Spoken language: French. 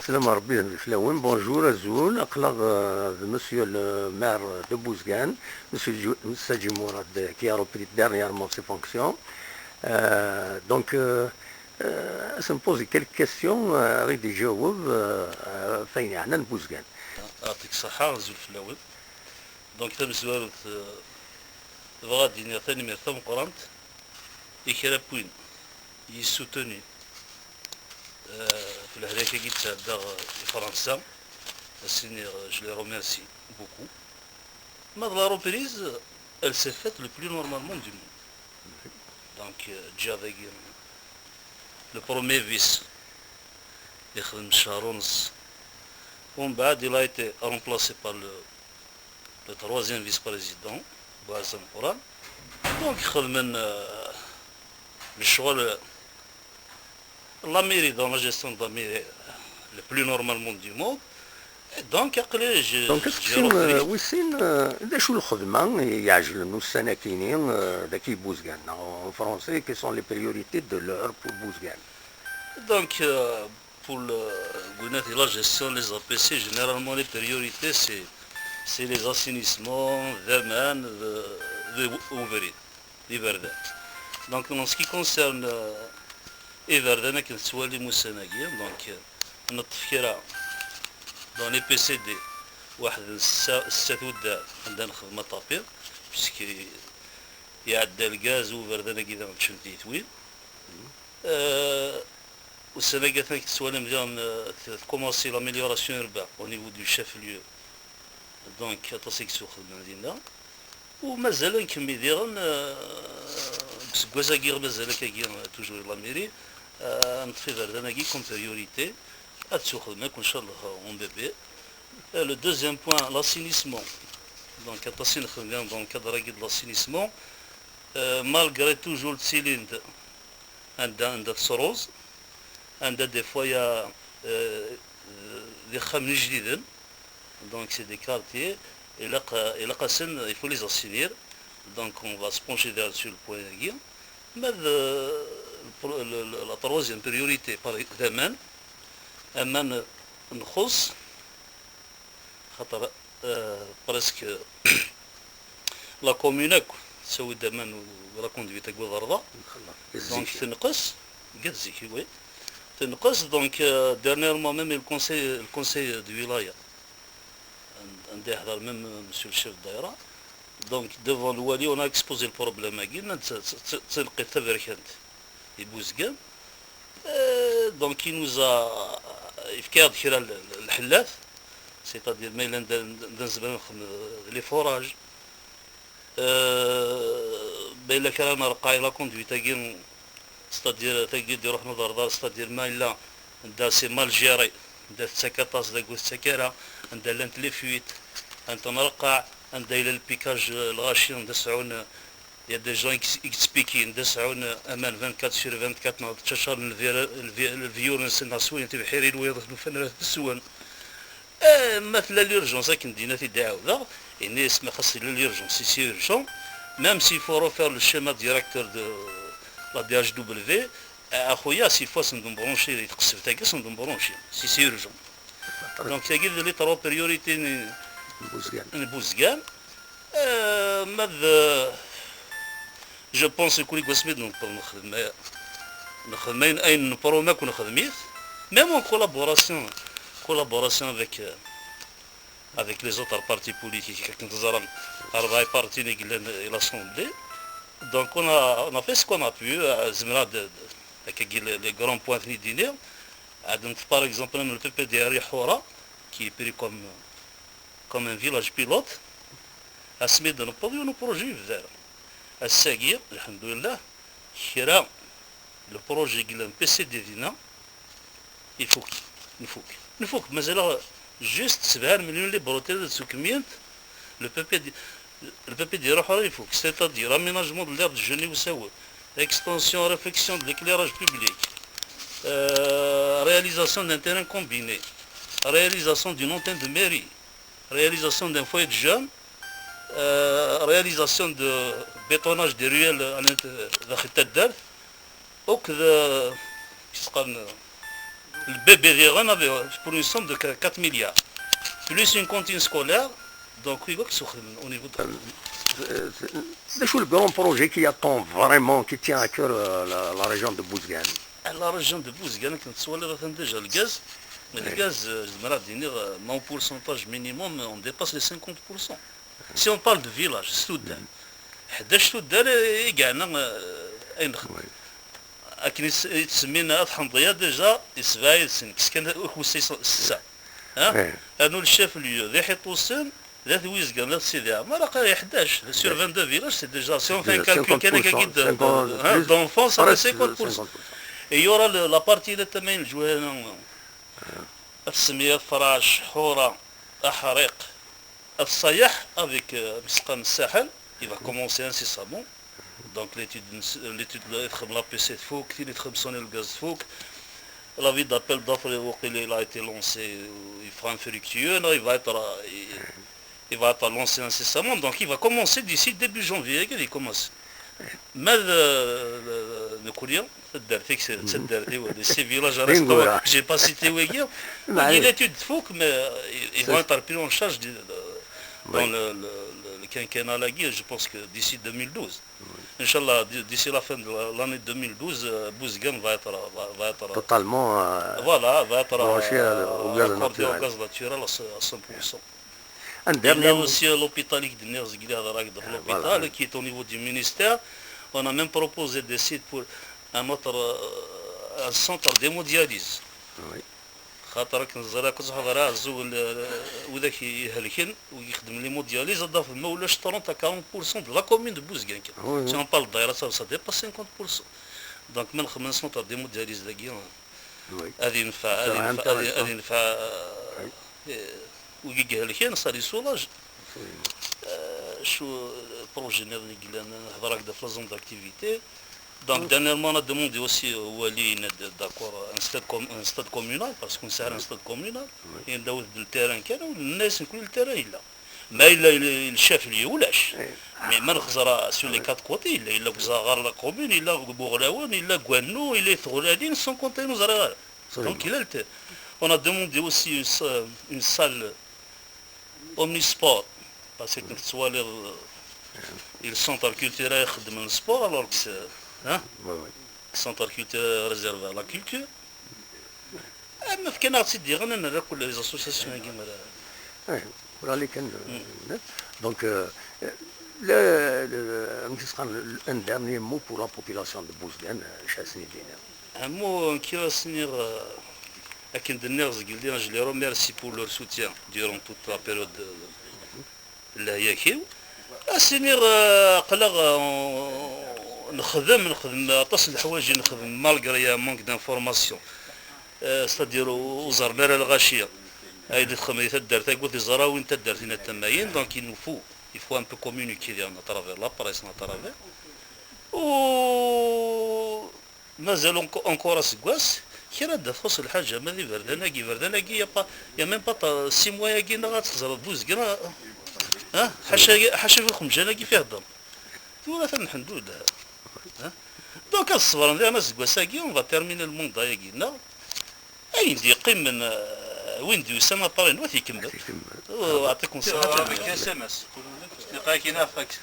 Salam Rabbi Flaouen, bonjour Azoul, monsieur le maire de Bouzgane, monsieur Sadji Mourad qui a repris dernièrement ses fonctions. Ça me pose quelques questions avec des جاوب فين يعني بوزغان. يعطيك الصحة زول فلاوي. دونك تم زوارة غادي دينيا ثاني من ثم قرنت إكرا بوين يسوتوني في الهلاكة جيت داغ فرنسا. Seigneur, je les remercie beaucoup. Mais la reprise, elle s'est faite le plus normalement du monde. Donc, déjà avec le premier vice, Ikhlem Charons, il a été remplacé par le troisième vice-président, Bouazzam Kouran. Donc, le choix, la mairie, dans la gestion de la mairie, le plus normalement du monde. دونك عقلي دونك وين دا شو الخدمه يعجبنو السناكينين داكي بوزغان en français quelles sont les priorités de l'heure pour Bouzgane. Donc pour la gestion des APC, généralement les priorités c'est les assainissements, les ouvriers, les verdins. Donc en ce qui concerne les verdins, qui sont les moussanagien, donc notre fierté dans les PCD واحد الست ودار عندنا خدمة طابير بسكي يعدى الغاز وبردنا كذا متشنتي طويل والسنة قالت سوالا مزيان كومونسي لاميليوراسيون urbaine au niveau du chef lieu دونك تصيك سوق المدينة ومازال نكمل ديرن بسكوازا كير مازال كاكير توجور لا ميري نطفي بردنا كي كوم بريوريتي ان شاء الله on bébé. Le deuxième point, l'assainissement. Donc dans le cadre de l'assainissement, malgré toujours le cylindre, des fois il y a des khamni جديدين, donc c'est des quartiers, et là il faut les assainir, donc on va se pencher sur le point de guerre. Mais la troisième priorité par exemple, أمان نخص خاطر برسك لا كوموناك تسوي دمان ولا كوندويت تقول ضربة دونك تنقص قزيكي وي تنقص دونك ديرنييرمون ميم الكونسي دو ولاية عندي يحضر ميم مسيو الشيف الدايرة دونك دوفون الوالي اون اكسبوزي البروبليم كيما تلقي تبركانت يبوزكان دونك كي نوزا يفكاد كرا الحلاث سيتادير ميلا ندنزبر لي فوراج بيلا كان رقاي لا كوندويت تاكين ستادير تاكي روح نظر دار ستادير مالا دا سي مال جيري دا تسكاطاس دا كوس سكارا عندها لانت لي فويت انت مرقع عندها الى البيكاج الغاشي ندسعون Il y a des gens qui expliquent ندسعون امان 24 sur 24 تشهر الفيولنس الناسوين تبحيري الويض فنرات بالسوان مثلا l'urgence كندينا في دعوة اني اسمها خاص l'urgence سي urgent même s'il faut refaire le schéma directeur de la DHW اخويا سي فوا سندم برونشي يتقصف تاكا سندم برونشي سي urgent donc تاكي لي ترو بريوريتي بوزغان ماذا Je pense que les gosses donc pour nous أين نبروماك ونخدميت même en collaboration avec les autres partis politiques qui nous ont arrêté partis et l'Assemblée. Donc on a fait ce qu'on a pu avec les grands points de dîner. Par exemple le PPDR Hora qui est pris comme un village pilote à se mettre dans nos projets. الساقية الحمد لله كرا لو بروجي قلنا بيسي دينا نفوك مازال جوست 7 مليون لي بروتيل سوكمينت لو بي بي دي روح يفوك سيتادير اميناجمون دو لير دو جوني وساوي اكستنسيون ريفليكسيون دو l'éclairage public réalisation d'un terrain combiné réalisation d'une antenne de mairie réalisation d'un foyer de jeunes réalisation de bétonnage des ruelles داخل الدار وكذا كيسقال البيبي ديالنا pour une somme de 4 milliards plus une cantine scolaire donc oui au niveau de شو le grand projet qui attend vraiment qui tient à cœur la région de Bouzgane. la région de Bouzgane كنت سوالي déjà le gaz. Mais le gaz, mon pourcentage minimum, on dépasse les 50%. Si on parle de village, Soudan, 11 Soudan, يتسمينا الحمضيه ديجا يسبايد سن كان خوسي الساعه ها انو الشاف ليو ذي حيطوسن ذا ويزكان ذا سيدي عمر راه 11 سور 22 فيلاج سي ديجا سي اون فين كالكول كان كيد دونفون سا 50%. Et il y aura la partie de Tamayin, السمية فراش حورة أحريق الصياح avec مسقان الساحل il va commencer incessamment. Donc l'étude l'APC de Fouque, il est sonné le gaz de Fouque. La vie d'appel d'offres il a été lancé, il fera un fructueux, il va être lancé incessamment. Donc il va commencer d'ici début janvier, il commence. Mais le courrier, ces villages que j'ai pas cité où il y a l'étude de Fouque, mais ils vont être pris en charge dans le quinquennat la guerre, je pense que d'ici 2012. Inch'Allah, d'ici la fin de l'année 2012, Bouzgane va être totalement branché au gaz naturel à 100%. Il y a aussi l'hôpital qui est au niveau du ministère. On a même proposé des sites pour un centre d'hémodialyse. خاطرك نزرا كنت حضرها الزول وذاك يهلكن ويخدم لي مودياليز ضاف ما ولاش 30 à 40% de la commune de Bouzgane. Si on parle دايره ça dépasse 50%. Donc من سونتر ديمودياليز داكي هذه ينفع ويهلكن صار يسولاج شو البروجي اللي قلنا نهضر هكذا في لازون داكتيفيتي. Donc dernièrement on a demandé aussi au Wali d'accord un stade communal parce qu'on sert un stade communal et نداو التيران كانوا الناس كل التيران الا ما الا الشاف اللي ولاش مي ما نخزر سور لي كات كوتي الا غار لا كومون الا بوغلاون الا كوانو الا ثغلادين سون كونتي نو زرا دونك الا on a demandé aussi une salle omnisport parce que كنت سوالي السنتر كولتورال يخدم السبور alors que centre culturel réservé à la culture. ما في كان سيدي غنى نرى كل لي اسوسياسيون كيما ولا كان donc un dernier mot pour la population de Bouzgane شاسني دينا un mot qui va finir لكن الناس قلنا je les remercie pour leur soutien durant toute la période اللي هي كيو اسنير قلق نخدم تصل الحوايج نخدم مالغري مونك دانفورماسيون ستادير وزار مال الغاشيه هاي الخميس دارتها قلت زرا وين تدارت هنا التماين دونك il faut un peu communiquer à travers la presse à travers و مازال encore اسكواس كي راه تخص الحاجه ماذي برداناكي يا ميم با 6 موا كي غاتخزر بوزكنا حاشا في خمجاناكي فيه الضم ولا تنحندو دونك الصبر انا سكواساكي اون فا تيرميني الموندا ياكينا اين دي قيم من وين ديو سما طارين وثي يكمل ويعطيكم الصحه. اس ام اس تلقاك هنا فاكس